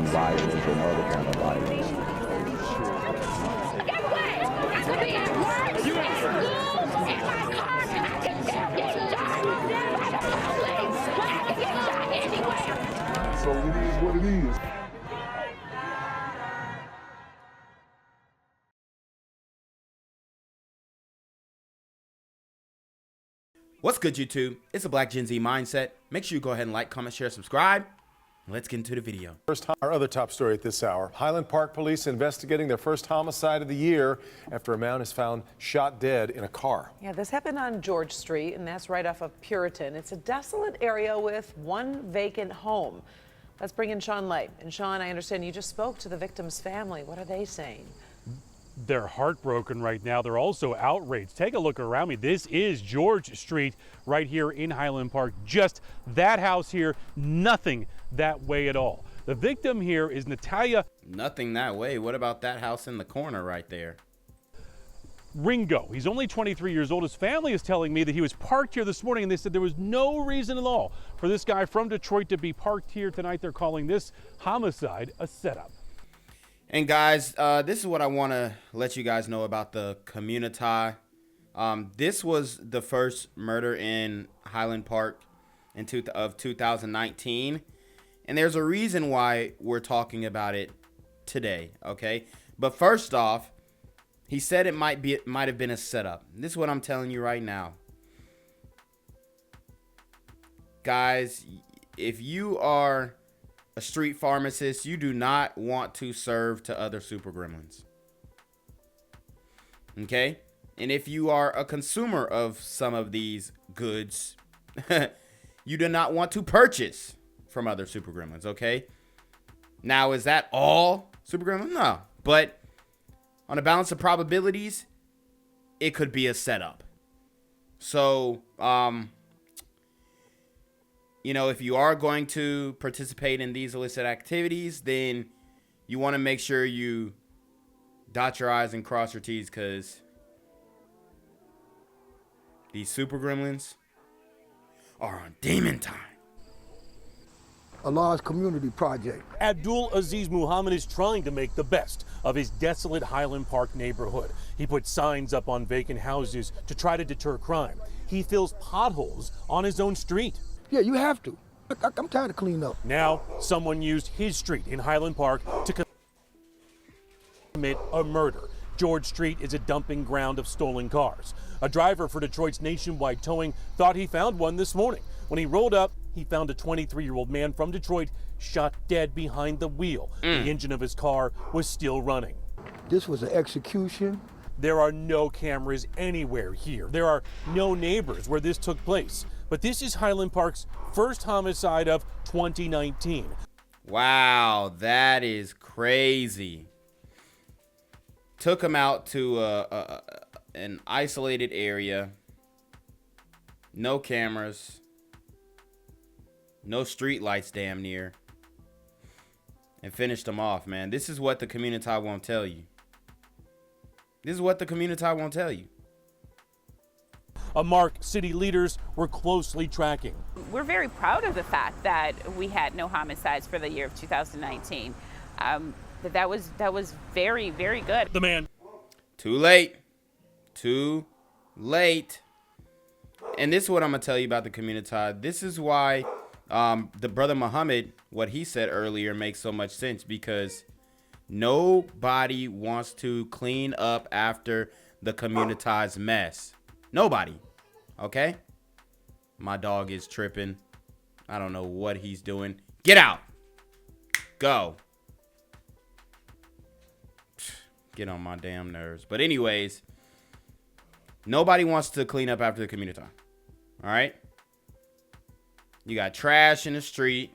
violence or no other kind of violence. Get away! I could be at work, at school, in my car, I can still get shot by the police, but I can get shot anywhere. So it is what it is. What's good, YouTube? It's a Black Gen Z Mindset. Make sure you go ahead and like, comment, share, subscribe. Let's get into the video. First, our other top story at this hour. Highland Park police investigating their first homicide of the year after a man is found shot dead in a car. Yeah, this happened on George Street, and that's right off of Puritan. It's a desolate area with one vacant home. Let's bring in Sean Light. And Sean, I understand you just spoke to the victim's family. What are they saying? They're heartbroken right now. They're also outraged. Take a look around me. This is George Street right here in Highland Park. Just that house here, nothing that way at all. The victim here is Natalian. Nothing that way. What about that house in the corner right there? Ringo. He's only 23 years old. His family is telling me that he was parked here this morning, and they said there was no reason at all for this guy from Detroit to be parked here tonight. They're calling this homicide a setup. And guys, this is what I want to let you guys know about the community. This was the first murder in Highland Park of 2019. And there's a reason why we're talking about it today, okay? But first off, he said it might have been a setup. This is what I'm telling you right now. Guys, if you are a street pharmacist, you do not want to serve to other super gremlins. Okay? And if you are a consumer of some of these goods, you do not want to purchase from other super gremlins, okay? Now, is that all super gremlins? No. But on a balance of probabilities, it could be a setup. So, you know, if you are going to participate in these illicit activities, then you want to make sure you dot your I's and cross your T's, because these super gremlins are on demon time. A large community project. Abdul Aziz Muhammad is trying to make the best of his desolate Highland Park neighborhood. He put signs up on vacant houses to try to deter crime. He fills potholes on his own street. Yeah, you have to. I'm trying to clean up. Now, someone used his street in Highland Park to commit a murder. George Street is a dumping ground of stolen cars. A driver for Detroit's Nationwide Towing thought he found one this morning. When he rolled up, he found a 23-year-old man from Detroit shot dead behind the wheel. The engine of his car was still running. This was an execution. There are no cameras anywhere here. There are no neighbors where this took place. But this is Highland Park's first homicide of 2019. Wow, that is crazy. Took him out to an isolated area. No cameras. No street lights damn near. And finished him off, man. This is what the community won't tell you. This is what the community won't tell you. A mark city leaders were closely tracking. We're very proud of the fact that we had no homicides for the year of 2019. That was very, very good. The man. Too late. Too late. And this is what I'm going to tell you about the community. This is why the brother Muhammad, what he said earlier, makes so much sense, because nobody wants to clean up after the community's mess. Nobody. Okay? My dog is tripping. I don't know what he's doing. Get out. Go. Get on my damn nerves. But anyways, nobody wants to clean up after the community. All right? You got trash in the street.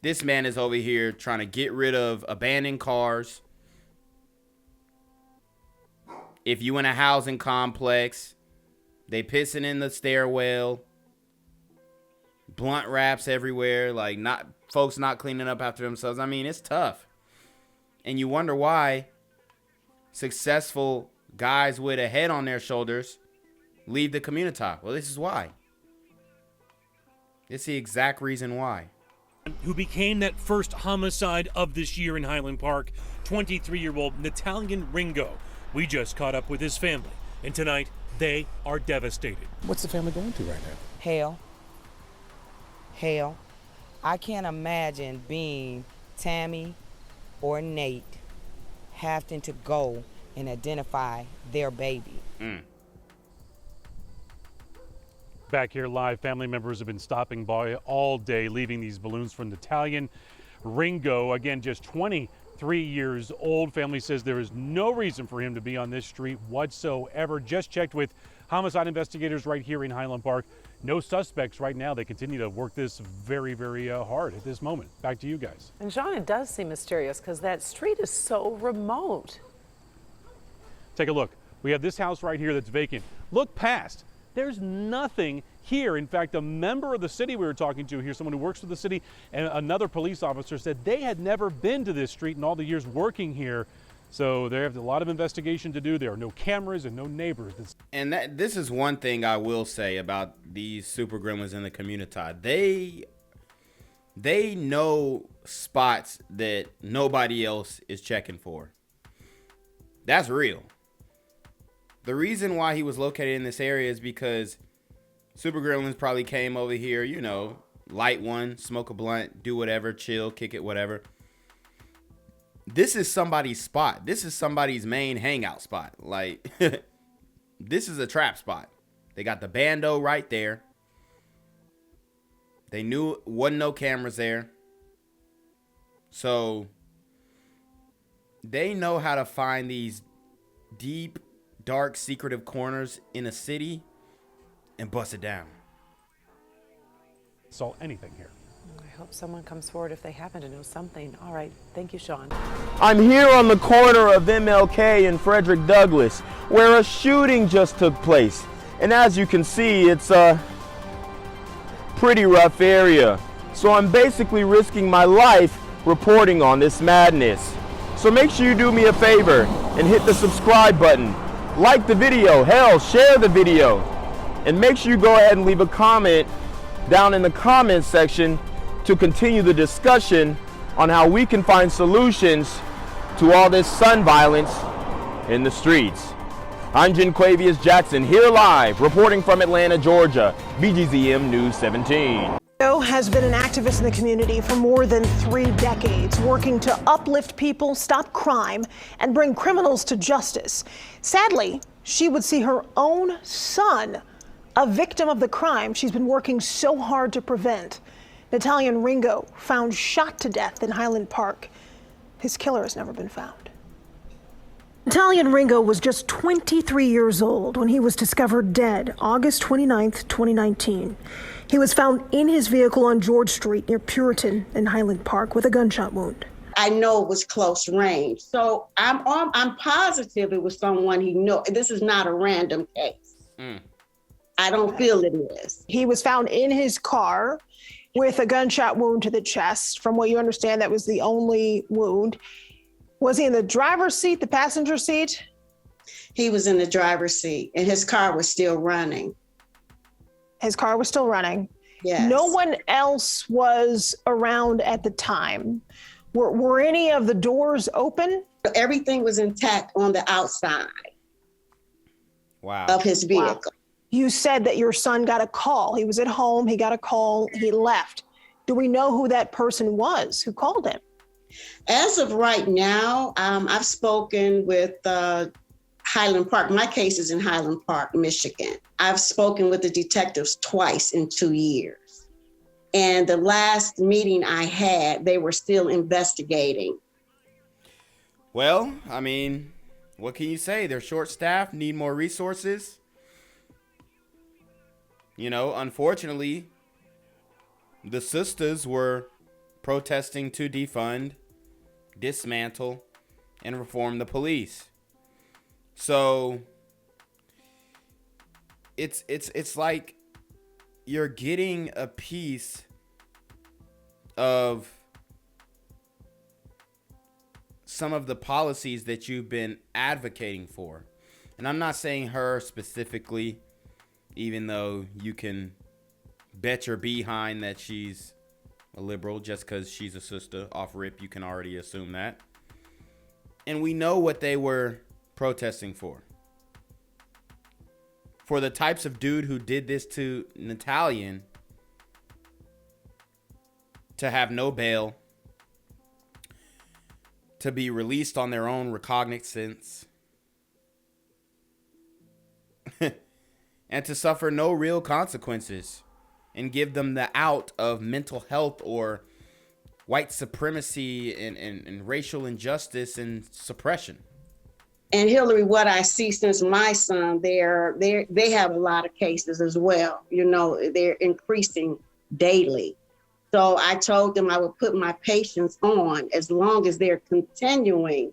This man is over here trying to get rid of abandoned cars. If you in a housing complex, they pissing in the stairwell. Blunt wraps everywhere. Like, folks not cleaning up after themselves. I mean, it's tough. And you wonder why successful guys with a head on their shoulders leave the community. Well, this is why. It's the exact reason why. Who became that first homicide of this year in Highland Park, 23-year-old Natalian Ringo. We just caught up with his family, and tonight they are devastated. What's the family going through right now? Hell. I can't imagine being Tammy or Nate having to go and identify their baby. Back here live, family members have been stopping by all day, leaving these balloons from Natalian Ringo. Again, just 23 years old. Family says there is no reason for him to be on this street whatsoever. Just checked with homicide investigators right here in Highland Park. No suspects right now. They continue to work this very, very hard at this moment. Back to you guys. And John, it does seem mysterious because that street is so remote. Take a look. We have this house right here that's vacant. Look past. There's nothing here. In fact, a member of the city we were talking to here, someone who works for the city, and another police officer said they had never been to this street in all the years working here. So they have a lot of investigation to do. There are no cameras and no neighbors. And this is one thing I will say about these super gremlins in the community. They know spots that nobody else is checking for. That's real. The reason why he was located in this area is because super gremlins probably came over here, you know, light one, smoke a blunt, do whatever, chill, kick it, whatever. This is somebody's spot. This is somebody's main hangout spot. Like, this is a trap spot. They got the bando right there. They knew wasn't no cameras there. So they know how to find these deep, dark, secretive corners in a city and bust it down. Saw anything here. I hope someone comes forward if they happen to know something. All right. Thank you, Sean. I'm here on the corner of MLK and Frederick Douglass, where a shooting just took place. And as you can see, it's a pretty rough area. So I'm basically risking my life reporting on this madness. So make sure you do me a favor and hit the subscribe button. Like the video, hell, share the video. And make sure you go ahead and leave a comment down in the comments section to continue the discussion on how we can find solutions to all this sun violence in the streets. I'm Janquavius Jackson, here live, reporting from Atlanta, Georgia, BGZM News 17. Has been an activist in the community for more than 3 decades, working to uplift people, stop crime, and bring criminals to justice. Sadly, she would see her own son a victim of the crime she's been working so hard to prevent. Natalian Ringo found shot to death in Highland Park. His killer has never been found. Natalian Ringo was just 23 years old when he was discovered dead August 29th, 2019. He was found in his vehicle on George Street near Puritan in Highland Park with a gunshot wound. I know it was close range, so I'm positive it was someone he knew. This is not a random case. I don't feel it is. He was found in his car with a gunshot wound to the chest. From what you understand, that was the only wound. Was he in the driver's seat, the passenger seat? He was in the driver's seat, and his car was still running. His car was still running. Yes. No one else was around at the time. Were any of the doors open? Everything was intact on the outside of his vehicle. Wow. You said that your son got a call. He was at home, he got a call, he left. Do we know who that person was who called him? As of right now, I've spoken with Highland Park. My case is in Highland Park, Michigan. I've spoken with the detectives twice in 2 years. And the last meeting I had, they were still investigating. Well, I mean, what can you say? They're short-staffed, need more resources. You know, unfortunately, the sisters were protesting to defund, dismantle, and reform the police. So it's like you're getting a piece of some of the policies that you've been advocating for. And I'm not saying her specifically, even though you can bet your behind that she's a liberal just because she's a sister. Off rip, you can already assume that. And we know what they were protesting for. For the types of dude who did this to Natalian to have no bail, to be released on their own recognizance, and to suffer no real consequences, and give them the out of mental health or white supremacy and racial injustice and suppression. And Hillary, what I see since my son, they have a lot of cases as well. You know, they're increasing daily. So I told them I would put my patience on as long as they're continuing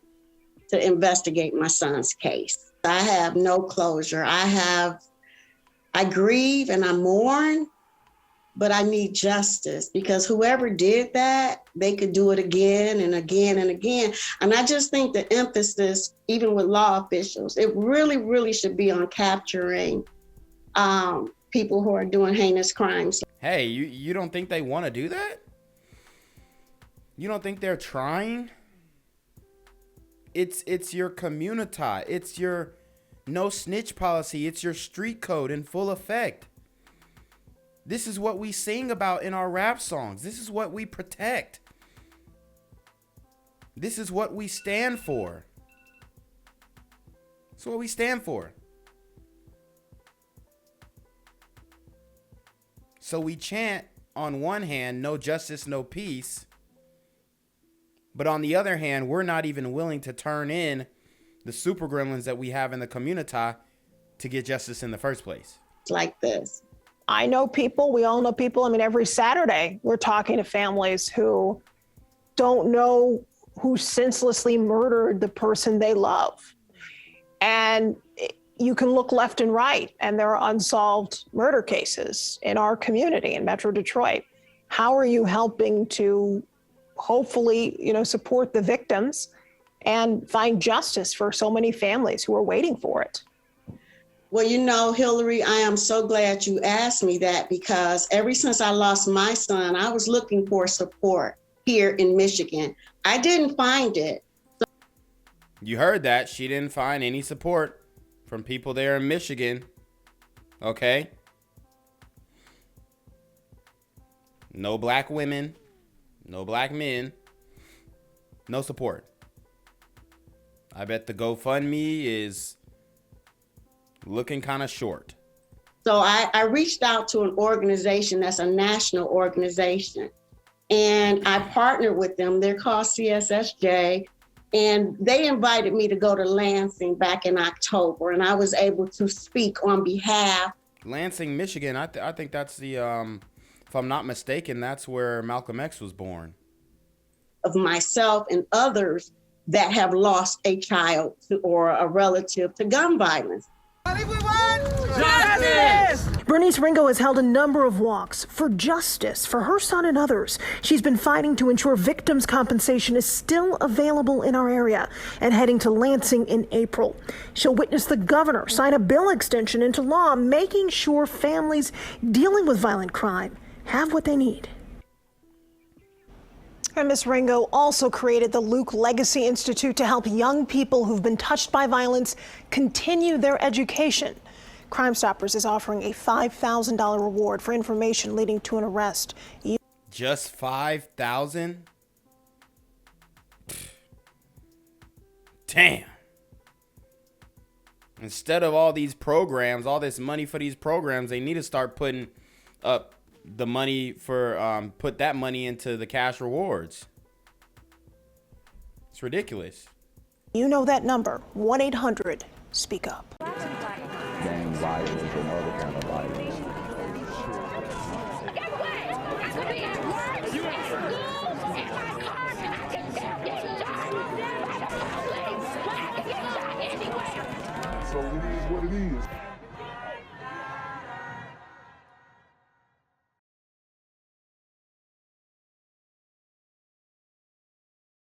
to investigate my son's case. I have no closure. I grieve and I mourn, but I need justice, because whoever did that, they could do it again and again and again. And I just think the emphasis, even with law officials, it really, really should be on capturing people who are doing heinous crimes. Hey, you don't think they want to do that? You don't think they're trying? It's your community. It's your no snitch policy. It's your street code in full effect. This is what we sing about in our rap songs. This is what we protect. This is what we stand for. That's what we stand for. So we chant on one hand, no justice, no peace. But on the other hand, we're not even willing to turn in the super gremlins that we have in the community to get justice in the first place. It's like this. I know people, we all know people. I mean, every Saturday we're talking to families who don't know who senselessly murdered the person they love. And you can look left and right, and there are unsolved murder cases in our community in Metro Detroit. How are you helping to hopefully, support the victims and find justice for so many families who are waiting for it? Well, Hillary, I am so glad you asked me that, because ever since I lost my son, I was looking for support here in Michigan. I didn't find it. You heard that. She didn't find any support from people there in Michigan. Okay? No black women, no black men, no support. I bet the GoFundMe is looking kind of short. So I reached out to an organization that's a national organization, and I partnered with them. They're called CSSJ, and they invited me to go to Lansing back in October, and I was able to speak on behalf. Lansing, Michigan, I think that's the, if I'm not mistaken, that's where Malcolm X was born. Of myself and others that have lost a child or a relative to gun violence. Justice! Bernice Ringo has held a number of walks for justice for her son and others. She's been fighting to ensure victims' compensation is still available in our area and heading to Lansing in April. She'll witness the governor sign a bill extension into law, making sure families dealing with violent crime have what they need. And Ms. Ringo also created the Luke Legacy Institute to help young people who've been touched by violence continue their education. Crime Stoppers is offering a $5,000 reward for information leading to an arrest. Just $5,000? Damn. Instead of all these programs, all this money for these programs, they need to start putting up the money for, put that money into the cash rewards. It's ridiculous. You know that number, 1-800-SPEAK-UP. Gang violence and other kind of violence. Guess what? I could be at work, at school, in my car, and I can still get shot by the police. I can get shot anywhere. So it is what it is.